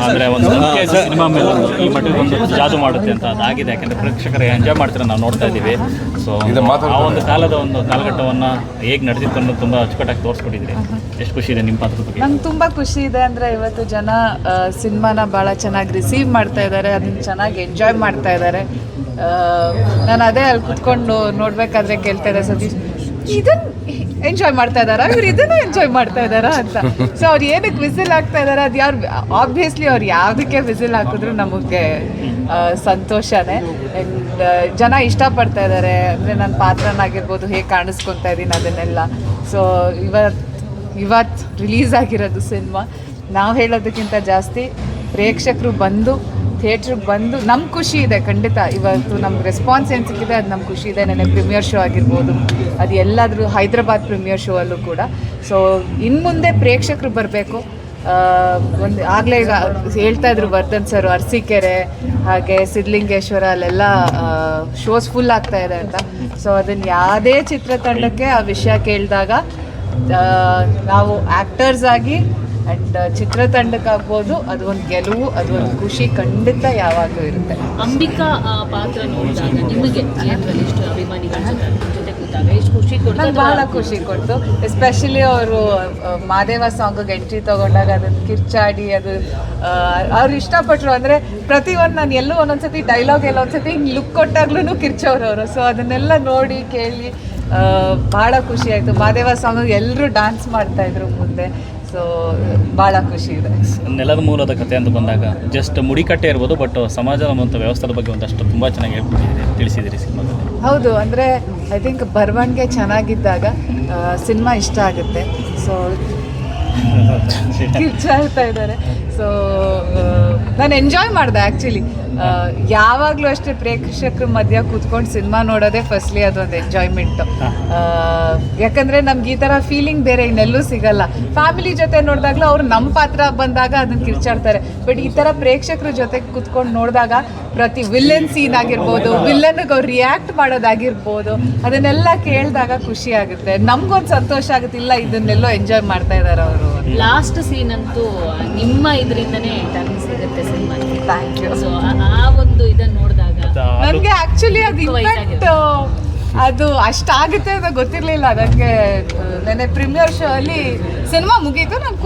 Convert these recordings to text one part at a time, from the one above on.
ಅಂದರೆ ಒಂದು ಸಿನಿಮಾ ಮೇಲೆ ಈ ಮಟ್ಟಿಗೆ ಒಂದು ಜಾದು ಮಾಡುತ್ತೆ ಅಂತ ಅದಾಗಿದೆ. ಯಾಕೆಂದರೆ ಪ್ರೇಕ್ಷಕರು ಎಂಜಾಯ್ ಮಾಡ್ತಾರೆ, ನಾವು ನೋಡ್ತಾ ಇದ್ದೀವಿ. ಸೊ ಆ ಒಂದು ಕಾಲದ ಒಂದು ಕಾಲಘಟ್ಟವನ್ನು ಹೇಗೆ ನಡೆದಿತ್ತು ಅನ್ನೋದು ತುಂಬ ಅಚ್ಚುಕಟ್ಟಾಗಿ ತೋರಿಸ್ಕೊಟ್ಟಿದ್ರಿ. ಎಷ್ಟು ಖುಷಿ ಇದೆ ನಿಮ್ಮ ಪಾತ್ರದ ಬಗ್ಗೆ? ನಂಗೆ ತುಂಬ ಖುಷಿ ಇದೆ. ಅಂದರೆ ಇವತ್ತು ಜನ ಸಿನಿಮಾನ ಭಾಳ ಚೆನ್ನಾಗಿ ರಿಸೀವ್ ಮಾಡ್ತಾ ಇದ್ದಾರೆ, ಅದನ್ನು ಚೆನ್ನಾಗಿ ಎಂಜಾಯ್ ಮಾಡ್ತಾ ಇದ್ದಾರೆ. ನಾನು ಅದೇ ಅಲ್ಲಿ ಕುತ್ಕೊಂಡು ನೋಡಬೇಕಾದ್ರೆ ಕೇಳ್ತಾ ಇದ್ದೆ, ಸತೀಶ್ ಇದನ್ನು ಎಂಜಾಯ್ ಮಾಡ್ತಾ ಇದ್ದಾರಾ, ಇವ್ರು ಇದನ್ನು ಎಂಜಾಯ್ ಮಾಡ್ತಾ ಇದ್ದಾರಾ ಅಂತ. ಸೊ ಅವ್ರು ಏನಕ್ಕೆ ವಿಸಿಲ್ ಹಾಕ್ತಾ ಇದ್ದಾರೆ, ಅದು ಯಾರು ಆಬ್ವಿಯಸ್ಲಿ ಅವ್ರು ಯಾವುದಕ್ಕೆ ವಿಸಿಲ್ ಹಾಕಿದ್ರು ನಮಗೆ ಸಂತೋಷನೇ. ಆ್ಯಂಡ್ ಜನ ಇಷ್ಟಪಡ್ತಾ ಇದ್ದಾರೆ. ಅಂದರೆ ನನ್ನ ಪಾತ್ರನಾಗಿರ್ಬೋದು, ಹೇಗೆ ಕಾಣಿಸ್ಕೊತಾ ಇದ್ದೀನಿ ಅದನ್ನೆಲ್ಲ. ಸೊ ಇವತ್ತು ರಿಲೀಸ್ ಆಗಿರೋದು ಸಿನಿಮಾ. ನಾವು ಹೇಳೋದಕ್ಕಿಂತ ಜಾಸ್ತಿ ಪ್ರೇಕ್ಷಕರು ಬಂದು ಥಿಯೇಟ್ರಿಗೆ ಬಂದು ನಮ್ಗೆ ಖುಷಿ ಇದೆ. ಖಂಡಿತ ಇವತ್ತು ನಮ್ಗೆ ರೆಸ್ಪಾನ್ಸ್ ಏನು ಸಿಕ್ಕಿದೆ ಅದು ನಮ್ಗೆ ಖುಷಿ ಇದೆ. ನೆನ್ನೆ ಪ್ರೀಮಿಯರ್ ಶೋ ಆಗಿರ್ಬೋದು, ಅದು ಎಲ್ಲಾದರೂ ಹೈದ್ರಾಬಾದ್ ಪ್ರೀಮಿಯರ್ ಶೋ ಅಲ್ಲೂ ಕೂಡ. ಸೊ ಇನ್ನು ಮುಂದೆ ಪ್ರೇಕ್ಷಕರು ಬರಬೇಕು. ಒಂದು ಆಗಲೇ ಈಗ ಹೇಳ್ತಾ ಇದ್ರು ವರ್ಧನ್ ಸರ್, ಅರಸೀಕೆರೆ ಹಾಗೆ ಸಿದ್ಧಲಿಂಗೇಶ್ವರ ಅಲ್ಲೆಲ್ಲ ಶೋಸ್ ಫುಲ್ ಆಗ್ತಾ ಇದೆ ಅಂತ. ಸೊ ಅದನ್ನು ಯಾವುದೇ ಚಿತ್ರತಂಡಕ್ಕೆ ಆ ವಿಷಯ ಕೇಳಿದಾಗ ನಾವು ಆ್ಯಕ್ಟರ್ಸ್ ಆಗಿ ಆ್ಯಂಡ್ ಚಿತ್ರತಂಡಕ್ಕಾಗ್ಬೋದು ಅದು ಒಂದು ಗೆಲುವು, ಅದು ಒಂದು ಖುಷಿ ಖಂಡಿತ ಯಾವಾಗಲೂ ಇರುತ್ತೆ. ಅಂಬಿಕಾ ಪಾತ್ರ ನೋಡಿದಾಗ ನಿಮಗೆ ಥಿಯೇಟ್ರಲ್ಲಿ ಇಷ್ಟು ಅಭಿಮಾನಿಗಳ ಜೊತೆ ಕೂತಾಗ ಎಷ್ಟು ಖುಷಿ ಕೊಡ್ತು? ನಂಗೆ ಭಾಳ ಖುಷಿ ಕೊಡ್ತು. ಎಸ್ಪೆಷಲಿ ಅವರು ಮಾದೇವ ಸಾಂಗಿಗೆ ಎಂಟ್ರಿ ತೊಗೊಂಡಾಗ ಅದನ್ನು ಕಿರ್ಚಾಡಿ ಅದು ಅವ್ರು ಇಷ್ಟಪಟ್ಟರು. ಅಂದರೆ ಪ್ರತಿಯೊಂದು ನಾನು ಎಲ್ಲೂ ಒಂದೊಂದ್ಸತಿ ಡೈಲಾಗ್ ಎಲ್ಲ ಒಂದ್ಸತಿ ಹಿಂಗೆ ಲುಕ್ ಕೊಟ್ಟಾಗ್ಲೂ ಕಿರ್ಚೋರು ಅವರು. ಸೊ ಅದನ್ನೆಲ್ಲ ನೋಡಿ ಕೇಳಿ ಭಾಳ ಖುಷಿ ಆಯಿತು. ಮಾದೇವ ಸಾಂಗಿಗೆ ಎಲ್ಲರೂ ಡ್ಯಾನ್ಸ್ ಮಾಡ್ತಾಯಿದ್ರು ಮುಂದೆ. ಸೊ ಭಾಳ ಖುಷಿ ಇದೆ. ನೆಲದ ಮೂಲದ ಕಥೆ ಅಂತ ಬಂದಾಗ ಜಸ್ಟ್ ಮುಡಿಕಟ್ಟೆ ಇರ್ಬೋದು, ಬಟ್ ಸಮಾಜದ ಮತ್ತು ವ್ಯವಸ್ಥೆದ ಬಗ್ಗೆ ಒಂದಷ್ಟು ತುಂಬ ಚೆನ್ನಾಗಿ ತಿಳಿಸಿದ್ದೀರಿ ಸಿನಿಮಾದಲ್ಲಿ. ಹೌದು, ಅಂದರೆ ಐ ಥಿಂಕ್ ಬರವಣಿಗೆ ಚೆನ್ನಾಗಿದ್ದಾಗ ಸಿನಿಮಾ ಇಷ್ಟ ಆಗುತ್ತೆ. ಸೊ ಕಿರ್ಚಾಡ್ತಾ ಇದ್ದಾರೆ. ಸೊ ನಾನು ಎಂಜಾಯ್ ಮಾಡಿದೆ ಆ್ಯಕ್ಚುಲಿ. ಯಾವಾಗಲೂ ಅಷ್ಟೇ ಪ್ರೇಕ್ಷಕರ ಮಧ್ಯ ಕೂತ್ಕೊಂಡು ಸಿನಿಮಾ ನೋಡೋದೇ ಫಸ್ಟ್ಲಿ ಅದೊಂದು ಎಂಜಾಯ್ಮೆಂಟು. ಯಾಕಂದರೆ ನಮ್ಗೆ ಈ ಥರ ಫೀಲಿಂಗ್ ಬೇರೆ ಇನ್ನೆಲ್ಲೂ ಸಿಗಲ್ಲ. ಫ್ಯಾಮಿಲಿ ಜೊತೆ ನೋಡಿದಾಗಲೂ ಅವ್ರು ನಮ್ಮ ಪಾತ್ರ ಬಂದಾಗ ಅದನ್ನು ಕಿರ್ಚಾಡ್ತಾರೆ. ಬಟ್ ಈ ಥರ ಪ್ರೇಕ್ಷಕರ ಜೊತೆ ಕೂತ್ಕೊಂಡು ನೋಡಿದಾಗ ಪ್ರತಿ ವಿಲ್ಲನ್ ಸೀನ್ ಆಗಿರ್ಬೋದು, ವಿಲ್ಲನ್ಗೆ ಅವ್ರು ರಿಯಾಕ್ಟ್ ಮಾಡೋದಾಗಿರ್ಬೋದು, ಅದನ್ನೆಲ್ಲ ಕೇಳಿದಾಗ ಖುಷಿ ಆಗುತ್ತೆ. ನಮ್ಗೊಂದು ಸಂತೋಷ ಆಗುತ್ತೆ, ಇಲ್ಲ ಇದನ್ನೆಲ್ಲೋ ಎಂಜಾಯ್ ಮಾಡ್ತಾ ಇದ್ದಾರೆ ಅವರು. ಲಾಸ್ಟ್ ಸೀನ್ ಅಂತೂ ನಿಮ್ಮ ಇದರಿಂದನೇ ಟರ್ನ್ ಸಿಗುತ್ತೆ ಸಿನಿಮಾ. Thank you. ಸೊ ಆ ಒಂದು ಇದನ್ನು ನೋಡಿದಾಗ ನನಗೆ ಆ್ಯಕ್ಚುಲಿ ಅದು ಇಂಪ್ಯಾಕ್ಟ್ ಅದು ಅಷ್ಟಾಗುತ್ತೆ ಅಂತ ಗೊತ್ತಿರಲಿಲ್ಲ ನನಗೆ. ನೆನ್ನೆ ಪ್ರೀಮಿಯರ್ ಶೋ ಅಲ್ಲಿ ಸಿನಿಮಾ ಮುಗೀತು, ನಾನು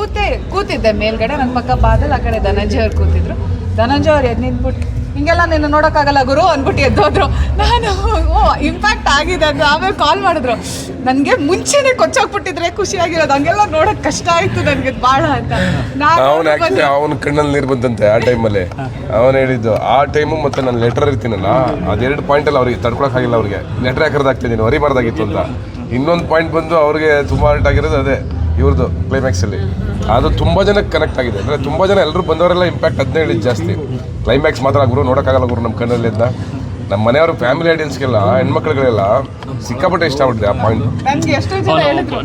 ಕೂತಿದ್ದೆ ಮೇಲ್ಗಡೆ, ನನ್ನ ಪಕ್ಕ ಬಾದಲ್, ಆ ಕಡೆ ಧನಂಜಯ ಅವ್ರು ಕೂತಿದ್ರು. ಧನಂಜಯ ಅವ್ರು ಎದ್ದು ನಿಂತ್ಬಿಟ್ಟು ಹಿಂಗೆಲ್ಲ ನೀನು ನೋಡೋಕ್ಕಾಗಲ್ಲ ಗುರು ಅಂದ್ಬಿಟ್ಟು ಎದ್ದೋದ್ರು. ನಾನು ಇಂಪ್ಯಾಕ್ಟ್ ಆಗಿದೆ ಅಂತ ಆಮೇಲೆ ಕಾಲ್ ಮಾಡಿದ್ರು. ನನಗೆ ಮುಂಚೆನೇ ಕೊಚ್ಚಾಕ್ಬಿಟ್ಟಿದ್ರೆ ಖುಷಿಯಾಗಿರೋದು, ಹಂಗೆಲ್ಲ ನೋಡೋಕೆ ಕಷ್ಟ ಆಯಿತು ನನಗೆ ಭಾಳ ಅಂತ. ಅವನ ಕಣ್ಣಲ್ಲಿ ನೀರು ಬಂದಂತೆ ಆ ಟೈಮಲ್ಲಿ ಅವನು ಹೇಳಿದ್ದು. ಆ ಟೈಮು ಮತ್ತು ನಾನು ಲೆಟರ್ ಇರ್ತೀನಲ್ಲ, ಅದೆರಡು ಪಾಯಿಂಟಲ್ಲಿ ಅವ್ರಿಗೆ ತಡ್ಕೊಳಕ್ಕಾಗಿಲ್ಲ. ಅವ್ರಿಗೆ ಲೆಟರ್ ಹಾಕಿರೋದಾಗ್ತಿದ್ದೀನಿ, ವರಿಬಾರ್ದಾಗಿತ್ತು ಅಂತ. ಇನ್ನೊಂದು ಪಾಯಿಂಟ್ ಬಂದು ಅವ್ರಿಗೆ ತುಂಬ ಹರ್ಟ್ ಆಗಿರೋದು ಅದೇ ಇವ್ರದ್ದು ಕ್ಲೈಮ್ಯಾಕ್ಸಲ್ಲಿ. ಅದು ತುಂಬ ಜನಕ್ಕೆ ಕನೆಕ್ಟ್ ಆಗಿದೆ. ಅಂದರೆ ತುಂಬ ಜನ ಎಲ್ಲರೂ ಬಂದವರೆಲ್ಲ ಇಂಪ್ಯಾಕ್ಟ್ ಅದನ್ನೇ ಹೇಳಿದ್ದು ಜಾಸ್ತಿ. ಕ್ಲೈಮ್ಯಾಕ್ಸ್ ಮಾತ್ರ ಗುರು ನೋಡೋಕ್ಕಾಗಲ್ಲ ಗುರು ನಮ್ಮ ಕಣ್ಣಲ್ಲಿ ಅಂತ. ನಮ್ಮ ಮನೆಯವರು ಫ್ಯಾಮಿಲಿ ಆಡಿಯನ್ಸ್ಗೆಲ್ಲ ಹೆಣ್ಮಕ್ಳುಗಳೆಲ್ಲ ಸಿಕ್ಕಾಪಟ್ಟೆ ಇಷ್ಟ ಆಗ್ಬಿಟ್ಟಿದೆ ಆ ಪಾಯಿಂಟ್. ನನಗೆ ಎಷ್ಟೋ ಜನ ಹೇಳಿದ್ರು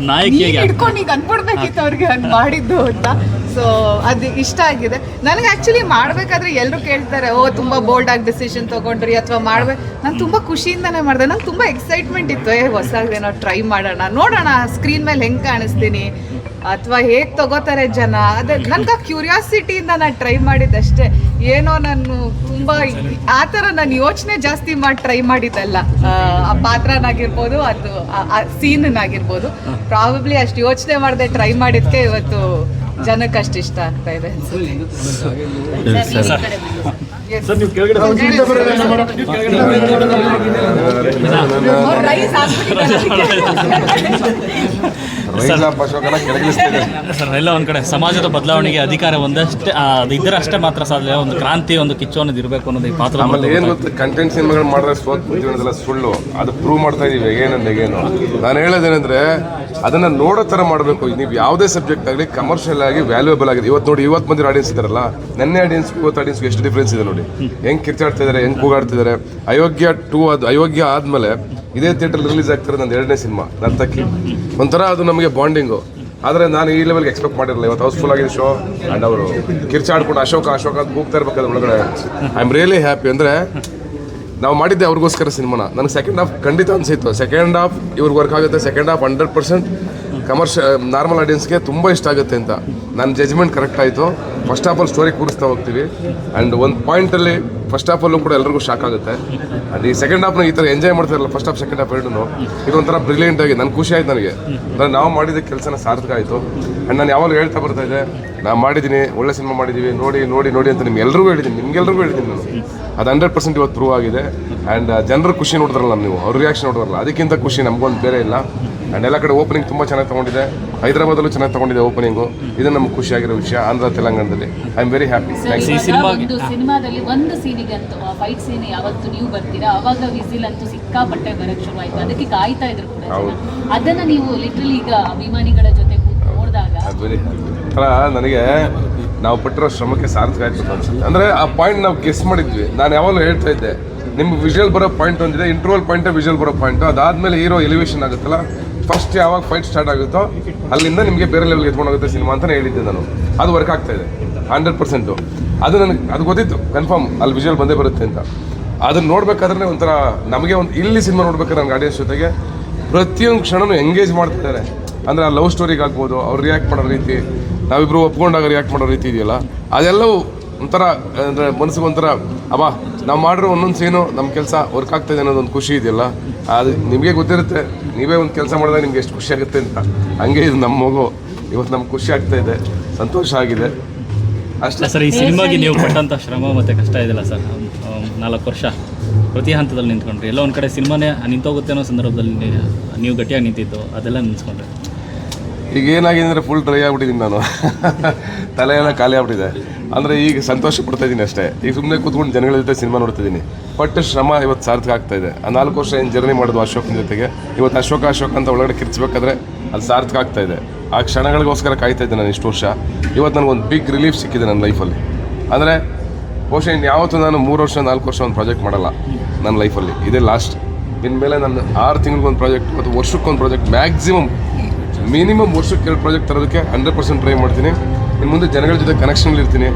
ಹಿಡ್ಕೊಂಡು ಈಗ ಅನ್ಕೊಡ್ಬೇಕಿತ್ತು ಅವ್ರಿಗೆ ಹಂಗೆ ಮಾಡಿದ್ದು ಅಂತ. ಸೊ ಅದು ಇಷ್ಟ ಆಗಿದೆ ನನಗೆ. ಆ್ಯಕ್ಚುಲಿ ಮಾಡಬೇಕಾದ್ರೆ ಎಲ್ಲರೂ ಕೇಳ್ತಾರೆ, ಓ ತುಂಬ ಬೋಲ್ಡಾಗಿ ಡಿಸಿಷನ್ ತೊಗೊಂಡ್ರಿ ಅಥವಾ ಮಾಡ್ಬೇಕು. ನಾನು ತುಂಬ ಖುಷಿಯಿಂದನೇ ಮಾಡಿದೆ. ನಂಗೆ ತುಂಬ ಎಕ್ಸೈಟ್ಮೆಂಟ್ ಇತ್ತು, ಹೊಸದೇನೋ ಟ್ರೈ ಮಾಡೋಣ, ನೋಡೋಣ ಸ್ಕ್ರೀನ್ ಮೇಲೆ ಹೆಂಗೆ ಕಾಣಿಸ್ತೀನಿ ಅಥವಾ ಹೇಗೆ ತಗೋತಾರೆ ಜನ. ಅದು ನನಗೆ ಕ್ಯೂರಿಯಾಸಿಟಿಯಿಂದ ನಾನು ಟ್ರೈ ಮಾಡಿದ್ದಷ್ಟೇ. ಏನೋ ನಾನು ತುಂಬ ಆ ಥರ ನಾನು ಯೋಚನೆ ಜಾಸ್ತಿ ಮಾಡಿ ಟ್ರೈ ಮಾಡಿದ್ದಲ್ಲ. ಆ ಪಾತ್ರನಾಗಿರ್ಬೋದು, ಅದು ಆ ಸೀನನ್ನಾಗಿರ್ಬೋದು, ಪ್ರಾಬಬ್ಲಿ ಅಷ್ಟು ಯೋಚನೆ ಮಾಡದೆ ಟ್ರೈ ಮಾಡಿದ್ದಕ್ಕೆ ಇವತ್ತು ಜನಕ್ಕೆ ಅಷ್ಟು ಇಷ್ಟ ಆಗ್ತಾ ಇದೆ. ಎಲ್ಲ ಒಂದು ಕಡೆ ಸಮಾಜದ ಬದಲಾವಣೆಗೆ ಅಧಿಕಾರ ಒಂದಷ್ಟೇ ಅದು ಇದ್ರೆ ಅಷ್ಟೇ ಮಾತ್ರ ಸಾಧ್ಯ. ಒಂದು ಕ್ರಾಂತಿ, ಒಂದು ಕಿಚ್ಚು ಅನ್ನೋದು ಇರಬೇಕು ಅನ್ನೋದು ಈ ಪಾತ್ರ. ಆಮೇಲೆ ಏನು ಗೊತ್ತು, ಕಂಟೆಂಟ್ ಸಿನಿಮಾಗಳು ಮಾಡಿದ್ರೆ ಸೋತ್ಬಿಡ್ತೀವಿ ಅನ್ನೋದೆಲ್ಲ ಸುಳ್ಳು. ಅದು ಪ್ರೂವ್ ಮಾಡ್ತಾ ಇದೀವಿ ಹೇಗೇನು. ನಾನು ಹೇಳೋದೇನೆಂದ್ರೆ ಅದನ್ನು ನೋಡೋ ಥರ ಮಾಡಬೇಕು. ನೀವು ಯಾವುದೇ ಸಬ್ಜೆಕ್ಟ್ ಆಗಲಿ ಕಮರ್ಷಿಯಲ್ ಆಗಿ ವ್ಯಾಲ್ಯೂಯಬಲ್ ಆಗಿದೆ. ಇವತ್ತು ನೋಡಿ, ಇವತ್ತು ಬಂದಿರೋ ಆಡಿಯನ್ಸ್ ಇದ್ದಾರಲ್ಲ, ನೆನ್ನೆ ಆಡಿಯನ್ಸ್ಗೂ ಇವತ್ತು ಆಡಿಯನ್ಸ್ಗೂ ಎಷ್ಟು ಡಿಫ್ರೆನ್ಸ್ ಇದೆ ನೋಡಿ. ಹೆಂಗೆ ಕಿರ್ಚಾಡ್ತಾ ಇದ್ದಾರೆ, ಹೆಂಗೆ ಕೂಗಾಡ್ತಿದ್ದಾರೆ. ಅಯೋಗ್ಯ 2 ಅದು ಅಯೋಗ್ಯ ಆದಮೇಲೆ ಇದೇ ಥಿಯೇಟರ್ ರಿಲೀಸ್ ಆಗ್ತಾರೆ ನಂದು 2ನೇ ಸಿನಿಮಾ ನರ್ತಕಿ. ಒಂಥರ ಅದು ನಮಗೆ ಬಾಂಡಿಂಗು. ಆದರೆ ನಾನು ಈ ಲೆವೆಲ್ಗೆ ಎಕ್ಸ್ಪೆಕ್ಟ್ ಮಾಡಿರಲಿಲ್ಲ. ಇವತ್ತು ಹೌಸ್ಫುಲ್ ಆಗಿದೆ ಶೋ. ಆ್ಯಂಡ್ ಅವರು ಕಿರ್ಚಾಡ್ಕೊಂಡು ಅಶೋಕ ಅಂತ ಕೂಗ್ತಾ ಇರ್ಬೇಕಾದ್ರೆ ಒಳಗಡೆ ಐ ಆಮ್ ರಿಯಲಿ ಹ್ಯಾಪಿ. ಅಂದರೆ ನಾವು ಮಾಡಿದ್ದೆ ಅವ್ರಿಗೋಸ್ಕರ ಸಿನಿಮಾನ. ನನಗೆ ಸೆಕೆಂಡ್ ಹಾಫ್ ಖಂಡಿತ ಅನಿಸಿತ್ತು, ಸೆಕೆಂಡ್ ಹಾಫ್ ಇವ್ರಿಗೆ ವರ್ಕ್ ಆಗುತ್ತೆ. ಸೆಕೆಂಡ್ ಹಾಫ್ 100% ನಾರ್ಮಲ್ ಆಡಿಯನ್ಸ್ಗೆ ತುಂಬ ಇಷ್ಟ ಆಗುತ್ತೆ ಅಂತ ನನ್ನ ಜಜ್ಮೆಂಟ್ ಕರೆಕ್ಟ್ ಆಯಿತು. ಫಸ್ಟ್ ಆಫ್ ಆಲ್ ಸ್ಟೋರಿ ಕೂರಿಸ್ತಾ ಹೋಗ್ತೀವಿ ಆ್ಯಂಡ್ ಒಂದು ಪಾಯಿಂಟಲ್ಲಿ ಫಸ್ಟ್ ಹಾಫ್ ಅಲ್ಲೂ ಕೂಡ ಎಲ್ರಿಗೂ ಶಾಕ್ ಆಗುತ್ತೆ. ಆ್ಯಂಡ್ ಈ ಸೆಕೆಂಡ್ ಹಾಫ್ನ ಈ ಥರ ಎಂಜಾಯ್ ಮಾಡ್ತಾರಲ್ಲ ಫಸ್ಟ್ ಹಾಫ್ ಸೆಕೆಂಡ್ ಹಾಫ್ ಎರಡೂ ಇದೊಂಥರ ಬ್ರಿಲಿಯಂಟ್ ಆಗಿ ನನಗೆ ಖುಷಿ ಆಯ್ತು. ನನಗೆ ಅಂದರೆ ನಾವು ಮಾಡಿದ ಕೆಲಸನ ಸಾರ್ಥಕ ಆಯಿತು. ಆ್ಯಂಡ್ ನಾನು ಯಾವಾಗಲೂ ಹೇಳ್ತಾ ಬರ್ತಾ ಇದ್ದೆ, ನಾನು ಮಾಡಿದ್ದೀನಿ, ಒಳ್ಳೆ ಸಿನಿಮಾ ಮಾಡಿದ್ದೀವಿ, ನೋಡಿ ನೋಡಿ ನೋಡಿ ಅಂತ ನಿಮ್ಗೆಲ್ರಿಗೂ ಹೇಳಿದ್ದೀನಿ, ನಿಮ್ಗೆಲ್ರಿಗೂ ಹೇಳಿದ್ದೀನಿ ನಾನು. ಅದು 100% ಇವತ್ತು ಪ್ರೂವ್ ಆಗಿದೆ. ಆ್ಯಂಡ್ ಜನರ ಖುಷಿ ನೋಡಿದ್ರಲ್ಲ ನೀವು, ಅವ್ರ ರಿಯಾಕ್ಷನ್ ನೋಡಿದ್ರಲ್ಲ, ಅದಕ್ಕಿಂತ ಖುಷಿ ನಮಗೊಂದು ಬೇರೆ ಇಲ್ಲ. ಆ್ಯಂಡ್ ಎಲ್ಲ ಕಡೆ ಓಪನಿಂಗ್ ತುಂಬ ಚೆನ್ನಾಗಿ ತೊಗೊಂಡಿದೆ. ಹೈದರಾಬಾದಲ್ಲೂ ಚೆನ್ನಾಗಿ ತೊಗೊಂಡಿದೆ ಓಪನಿಂಗು. ಇದು ನಮ್ಗೆ ಖುಷಿಯಾಗಿರೋ ವಿಷಯ. ಆಂಧ್ರ ತೆಲಂಗಾಣದಲ್ಲಿ ಐ ಆಮ್ ವೆರಿ ಹ್ಯಾಪಿ. ಒಂದು ಸಿನಿಮಾದಲ್ಲಿ ಒಂದು ಸೀನಿಗೆ ಅಂತೂ ಫೈಟ್ ಸೀನ್ ಯಾವತ್ತು ನೀವು ಬರ್ತೀರಾ ಅವಾಗ ವಿಸಿಲ್ ಅಂತೂ ಸಿಕ್ಕಾಪಟ್ಟೆ ಬರಕ್ಕೆ ಶುರು ಆಯ್ತು. ಅದಕ್ಕೆ ಕಾಯ್ತಾ ಇದ್ರು ಕೂಡ ಜನ. ಅದನ್ನ ನೀವು ಲಿಟ್ರಲಿ ಈಗ ಅಭಿಮಾನಿಗಳ ಜೊತೆ ಕೂತು ನೋಡಿದಾಗ ವೆರಿ ನನಗೆ ನಾವು ಪಟ್ಟಿರೋ ಶ್ರಮಕ್ಕೆ ಸಾರ್ಥಕ ಆಯ್ತು ಅನ್ಸುತ್ತೆ. ಅಂದರೆ ಆ ಪಾಯಿಂಟ್ ನಾವು ಗೆಸ್ ಮಾಡಿದ್ವಿ. ನಾನು ಯಾವಾಗಲೂ ಹೇಳ್ತಾ ಇದ್ದೆ, ನಿಮ್ಗೆ ವಿಜುವಲ್ ಬರೋ ಪಾಯಿಂಟ್ ಒಂದಿದೆ, ಇಂಟರ್ವಲ್ ಪಾಯಿಂಟೇ ವಿಜುವಲ್ ಬರೋ ಪಾಯಿಂಟು. ಅದಾದಮೇಲೆ ಹೀರೋ ಎಲಿವೇಶನ್ ಆಗುತ್ತಲ್ಲ, ಫಸ್ಟ್ ಯಾವಾಗ ಫೈಟ್ ಸ್ಟಾರ್ಟ್ ಆಗುತ್ತೋ ಅಲ್ಲಿಂದ ನಿಮಗೆ ಬೇರೆ ಲೆವೆಲ್ಗೆ ಎತ್ಕೊಂಡೋಗುತ್ತೆ ಸಿನಿಮಾ ಅಂತಲೇ ಹೇಳಿದ್ದೆ ನಾನು. ಅದು ವರ್ಕ್ ಆಗ್ತಾ ಇದೆ 100%. ಅದು ನನಗೆ ಅದು ಗೊತ್ತಿತ್ತು ಕನ್ಫರ್ಮ್ ಅಲ್ಲಿ ವಿಜುವಲ್ ಬಂದೇ ಬರುತ್ತೆ ಅಂತ. ಅದನ್ನು ನೋಡ್ಬೇಕಾದ್ರೆ ಒಂಥರ ನಮಗೆ ಒಂದು ಇಲ್ಲಿ ಸಿನಿಮಾ ನೋಡ್ಬೇಕಾದ್ರೆ ನನಗೆ ಆಡಿಯನ್ಸ್ ಜೊತೆಗೆ ಪ್ರತಿಯೊಂದು ಕ್ಷಣನೂ ಎಂಗೇಜ್ ಮಾಡ್ತಿದ್ದಾರೆ. ಅಂದರೆ ಆ ಲವ್ ಸ್ಟೋರಿಗೆ ಆಗ್ಬೋದು, ಅವ್ರು ರಿಯಾಕ್ಟ್ ಮಾಡೋ ರೀತಿ, ನಾವಿಬ್ಬರು ಒಪ್ಕೊಂಡಾಗ ರಿಯಾಕ್ಟ್ ಮಾಡೋ ರೀತಿ ಇದೆಯಲ್ಲ, ಅದೆಲ್ಲವೂ ಒಂಥರ ಅಂದರೆ ಮನಸ್ಸಿಗೆ ಒಂಥರ ಅಬ್ಬಾ ನಾವು ಮಾಡಿರೋ ಒಂದೊಂದು ಸೀನು ನಮ್ಮ ಕೆಲಸ ವರ್ಕ್ ಆಗ್ತಾಯಿದೆ ಅನ್ನೋದೊಂದು ಖುಷಿ ಇದೆಯಲ್ಲ, ಅದು ನಿಮಗೆ ಗೊತ್ತಿರುತ್ತೆ. ನೀವೇ ಒಂದು ಕೆಲಸ ಮಾಡಿದಾಗ ನಿಮ್ಗೆ ಎಷ್ಟು ಖುಷಿ ಆಗುತ್ತೆ ಅಂತ. ಹಂಗೆ ಇದು ನಮ್ಮ ಮಗು ಇವತ್ತು ನಮ್ಗೆ ಖುಷಿ ಆಗ್ತಾ ಇದೆ, ಸಂತೋಷ ಆಗಿದೆ ಅಷ್ಟೇ ಸರ್. ಈ ಸಿನಿಮಾಗೆ ನೀವು ಪಟ್ಟಂಥ ಶ್ರಮ ಮತ್ತು ಕಷ್ಟ ಇದೆಯಲ್ಲ ಸರ್, 4 ವರ್ಷ ಪ್ರತಿ ಹಂತದಲ್ಲಿ ನಿಂತ್ಕೊಂಡ್ರಿ. ಎಲ್ಲ ಒಂದು ಕಡೆ ಸಿನಿಮಾನೇ ನಿಂತೋಗುತ್ತೆ ಅನ್ನೋ ಸಂದರ್ಭದಲ್ಲಿ ನೀವು ಗಟ್ಟಿಯಾಗಿ ನಿಂತಿದ್ದು ಅದೆಲ್ಲ ನಿಂತ್ಕೊಂಡ್ರಿ. ಈಗ ಏನಾಗಿದೆ ಅಂದರೆ ಫುಲ್ ಡ್ರೈ ಆಗ್ಬಿಟ್ಟಿದ್ದೀನಿ ನಾನು. ತಲೆ ಎಲ್ಲ ಖಾಲಿ ಆಗ್ಬಿಟ್ಟಿದೆ. ಅಂದರೆ ಈಗ ಸಂತೋಷ ಪಡ್ತಾಯಿದ್ದೀನಿ ಅಷ್ಟೇ. ಈಗ ಸುಮ್ಮನೆ ಕೂತ್ಕೊಂಡು ಜನಗಳ ಜೊತೆ ಸಿನಿಮಾ ನೋಡ್ತಿದ್ದೀನಿ. ಪಟ್ಟು ಶ್ರಮ ಇವತ್ತು ಸಾರ್ಥಕ ಆಗ್ತಾ ಇದೆ. ಆ 4 ವರ್ಷ ಏನು ಜರ್ನಿ ಮಾಡೋದು ಅಶೋಕನ ಜೊತೆಗೆ, ಇವತ್ತು ಅಶೋಕ ಅಂತ ಒಳಗಡೆ ಕಿರ್ಚಬೇಕಾದ್ರೆ ಅದು ಸಾರ್ಥಕ ಆಗ್ತಾ ಇದೆ. ಆ ಕ್ಷಣಗಳಿಗೋಸ್ಕರ ಕಾಯ್ತಾ ಇದ್ದೆ ನಾನು ಇಷ್ಟು ವರ್ಷ. ಇವತ್ತು ನನಗೊಂದು ಬಿಗ್ ರಿಲೀಫ್ ಸಿಕ್ಕಿದೆ ನನ್ನ ಲೈಫಲ್ಲಿ. ಅಂದರೆ ಬಹುಶಃ ಇನ್ನು ಯಾವತ್ತೂ ನಾನು 3 ವರ್ಷ 4 ವರ್ಷ ಒಂದು ಪ್ರಾಜೆಕ್ಟ್ ಮಾಡಲ್ಲ ನನ್ನ ಲೈಫಲ್ಲಿ. ಇದೇ ಲಾಸ್ಟ್. ಇನ್ಮೇಲೆ ನಾನು 6 ತಿಂಗಳಿಗೊಂದು ಪ್ರಾಜೆಕ್ಟ್ ಮತ್ತು ವರ್ಷಕ್ಕೊಂದು ಪ್ರಾಜೆಕ್ಟ್, ಮಿನಿಮಮ್ ವರ್ಷಕ್ಕೆ 2 ಪ್ರಾಜೆಕ್ಟ್ ತರೋದಕ್ಕೆ 100% ಟ್ರೈ ಮಾಡ್ತೀನಿ. ಇನ್ನು ಮುಂದೆ ಜನಗಳ ಜೊತೆ ಕನೆಕ್ಷನಲ್ಲಿ ಇರ್ತೀನಿ.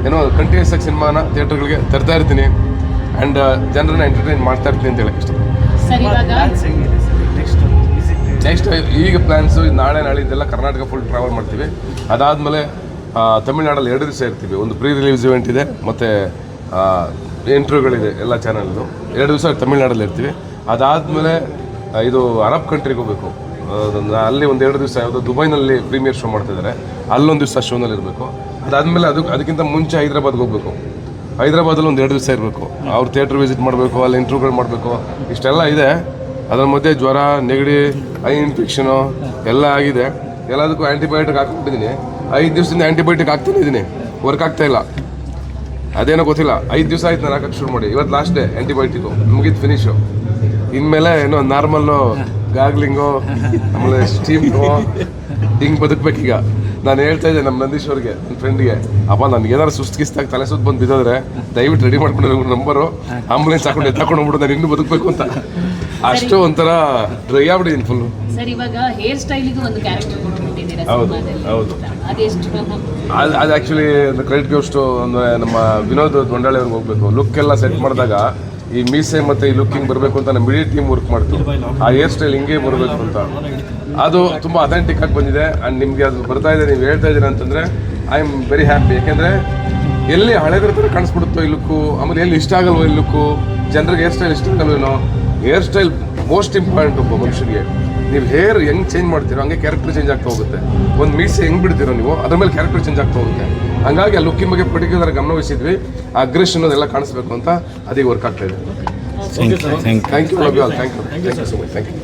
ಏನೋ ಕಂಟಿನ್ಯೂಸ್ ಆಗಿ ಸಿನಿಮಾನ ಥಿಯೇಟರ್ಗಳಿಗೆ ತರ್ತಾ ಇರ್ತೀನಿ ಆ್ಯಂಡ್ ಜನರನ್ನ ಎಂಟರ್ಟೈನ್ ಮಾಡ್ತಾ ಇರ್ತೀನಿ ಅಂತ ಹೇಳಕ್ಕೆ ಇಷ್ಟಪಡ್ತೀನಿ. ನೆಕ್ಸ್ಟ್ ಈಗ ಪ್ಲ್ಯಾನ್ಸು ನಾಳೆ ನಾಳಿದ್ದೆಲ್ಲ ಕರ್ನಾಟಕ ಫುಲ್ ಟ್ರಾವೆಲ್ ಮಾಡ್ತೀವಿ. ಅದಾದಮೇಲೆ ತಮಿಳ್ನಾಡಲ್ಲಿ 2 ದಿವಸ ಇರ್ತೀವಿ. ಒಂದು ಪ್ರೀ ರಿಲೀಸ್ ಇವೆಂಟ್ ಇದೆ ಮತ್ತು ಇಂಟರ್ವ್ಯೂಗಳಿದೆ ಎಲ್ಲ ಚಾನಲ್ದು. 2 ದಿವಸ ತಮಿಳ್ನಾಡಲ್ಲಿ ಇರ್ತೀವಿ. ಅದಾದಮೇಲೆ ಇದು ಅರಬ್ ಕಂಟ್ರಿಗೆ ಹೋಗಬೇಕು. ಅಲ್ಲಿ ಒಂದು 2 ದಿವಸ ಯಾವುದೋ ದುಬೈನಲ್ಲಿ ಪ್ರೀಮಿಯರ್ ಶೋ ಮಾಡ್ತಿದ್ದಾರೆ, ಅಲ್ಲೊಂದು ದಿವಸ ಶೋನಲ್ಲಿ ಇರಬೇಕು. ಅದಾದಮೇಲೆ ಅದಕ್ಕಿಂತ ಮುಂಚೆ ಹೈದರಾಬಾದ್ಗೆ ಹೋಗಬೇಕು. ಹೈದರಾಬಾದಲ್ಲಿ ಒಂದು 2 ದಿವಸ ಇರಬೇಕು. ಅವ್ರ ಥಿಯೇಟ್ರ್ ವಿಸಿಟ್ ಮಾಡಬೇಕು, ಅಲ್ಲಿ ಇಂಟರ್ವ್ಯೂಗಳು ಮಾಡಬೇಕು. ಇಷ್ಟೆಲ್ಲ ಇದೆ. ಅದರ ಮಧ್ಯೆ ಜ್ವರ, ನೆಗಡಿ, ಐ ಇನ್ಫೆಕ್ಷನು ಎಲ್ಲ ಆಗಿದೆ. ಎಲ್ಲದಕ್ಕೂ ಆ್ಯಂಟಿಬಯೋಟಿಕ್ ಹಾಕ್ಬಿಟ್ಟಿದ್ದೀನಿ. 5 ದಿವಸದಿಂದ ಆ್ಯಂಟಿಬಯೋಟಿಕ್ ಹಾಕ್ತಾನೆ ಇದ್ದೀನಿ, ವರ್ಕ್ ಆಗ್ತಾಯಿಲ್ಲ. ಅದೇನೋ ಗೊತ್ತಿಲ್ಲ. 5 ದಿವಸ ಆಯ್ತು ನಾನು ಹಾಕಕ್ಕೆ ಶುರು ಮಾಡಿ. ಇವತ್ತು ಲಾಸ್ಟ್ ಡೇ ಆ್ಯಂಟಿಬಯೋಟಿಕ್ಕು ಮುಗಿದು ಫಿನಿಶು. ಇನ್ಮೇಲೆ ಏನೋ ನಾರ್ಮಲ್ಲು ಗಾಗ್ಲಿಂಗು, ಆಮೇಲೆ ಸ್ಟೀಮ್ಗು ಹಿಂಗೆ ಬದುಕಬೇಕೀಗ. ನಾನು ಹೇಳ್ತಾ ಇದ್ದೆ ನಮ್ಮ ನಂದೀಶ್ವರ್ಗೆ, ನನ್ನ ಫ್ರೆಂಡ್ಗೆ, ಅಪ್ಪ ನನಗೆ ಏನಾದ್ರು ಸುಸ್ತಿಸ್ತಾಗ ತಲೆ ಸುತ್ತ ಬಂದು ಬಿದ್ದೋದ್ರೆ ದಯವಿಟ್ಟು ರೆಡಿ ಮಾಡ್ಕೊಂಡು ನಂಬರು, ಆಂಬುಲೆನ್ಸ್ ಹಾಕೊಂಡು ಎತ್ತಾಕೊಂಡು ಹೋಗ್ಬಿಟ್ಟು ನಾನು ಇನ್ನೂ ಬದುಕಬೇಕು ಅಂತ. ಅಷ್ಟು ಒಂಥರ ಡ್ರೈ ಆಗ್ಬಿಟ್ಟಿದ್ದೀನಿ ಫುಲ್ಲು. ಸರ್, ಇವಾಗ ಹೇರ್ ಸ್ಟೈಲಿಗೂ ಒಂದು ಕ್ಯಾರೆಕ್ಟರ್ ಕೊಟ್ಬಿಟ್ಟಿದ್ದೀರಾ ಸಿನಿಮಾದಲ್ಲಿ. ಹೌದು. ಅದೆಷ್ಟು ಅದು ಆ್ಯಕ್ಚುಲಿ ಒಂದು ಕ್ರೆಡಿಟ್ ಗೋಷ್ಟು ಅಂದರೆ ನಮ್ಮ ವಿನೋದ್ ದೊಂಡಾಳೆ ಅವ್ರಿಗೆ ಹೋಗಬೇಕು. ಲುಕ್ ಎಲ್ಲ ಸೆಟ್ ಮಾಡಿದಾಗ ಈ ಮೀಸೆ ಮತ್ತು ಈ ಲುಕ್ಕಿಂಗ್ ಬರಬೇಕು ಅಂತ ನಮ್ಮ ಇಡೀ ಟೀಮ್ ವರ್ಕ್ ಮಾಡ್ತೀವಿ. ಆ ಹೇರ್ ಸ್ಟೈಲ್ ಹಿಂಗೆ ಬರಬೇಕು ಅಂತ. ಅದು ತುಂಬ ಅಥೆಂಟಿಕ್ ಆಗಿ ಬಂದಿದೆ. ಆ್ಯಂಡ್ ನಿಮಗೆ ಅದು ಬರ್ತಾ ಇದೆ, ನೀವು ಹೇಳ್ತಾ ಇದ್ದೀರಾ ಅಂತಂದರೆ ಐ ಆಮ್ ವೆರಿ ಹ್ಯಾಪಿ. ಯಾಕೆಂದರೆ ಎಲ್ಲಿ ಹಳೆದ್ರ ಥರ ಕಾಣಿಸ್ಬಿಡುತ್ತೋ ಈ ಲುಕ್ಕು, ಆಮೇಲೆ ಎಲ್ಲಿ ಇಷ್ಟ ಆಗಲ್ವೋ ಈ ಲುಕ್ಕು, ಜನರಿಗೆ ಹೇರ್ ಸ್ಟೈಲ್ ಇಷ್ಟ ಆಗಲ್ವೇನೋ. ಹೇರ್ ಸ್ಟೈಲ್ ಮೋಸ್ಟ್ ಇಂಪಾರ್ಟೆಂಟ್ ಒಬ್ಬ ಮನುಷ್ಯನಿಗೆ. ನೀವು ಹೇರ್ ಹೆಂಗೆ ಚೇಂಜ್ ಮಾಡ್ತೀರೋ ಹಂಗೆ ಕ್ಯಾರೆಕ್ಟರ್ ಚೇಂಜ್ ಆಗ್ತಾ ಹೋಗುತ್ತೆ. ಒಂದು ಮೀಸೆ ಹೆಂಗೆ ಬಿಡ್ತೀರೋ ನೀವು, ಅದ್ರ ಮೇಲೆ ಕ್ಯಾರೆಕ್ಟರ್ ಚೇಂಜ್ ಆಗ್ತಾ ಹೋಗುತ್ತೆ. ಹಂಗಾಗಿ ಆ ಲುಕ್ಕಿನ ಬಗ್ಗೆ ಪರ್ಟಿಕ್ಯುಲರ್ ಗಮನವಹಿಸಿದ್ವಿ. ಆ ಅಗ್ರೆಷನ್ ಅದೆಲ್ಲ ಕಾಣಿಸ್ಬೇಕು ಅಂತ ಅದೀಗ ವರ್ಕ್ ಆಗ್ತಾ ಇದೆ. Thank you love you all. Thank you so much. Thank you.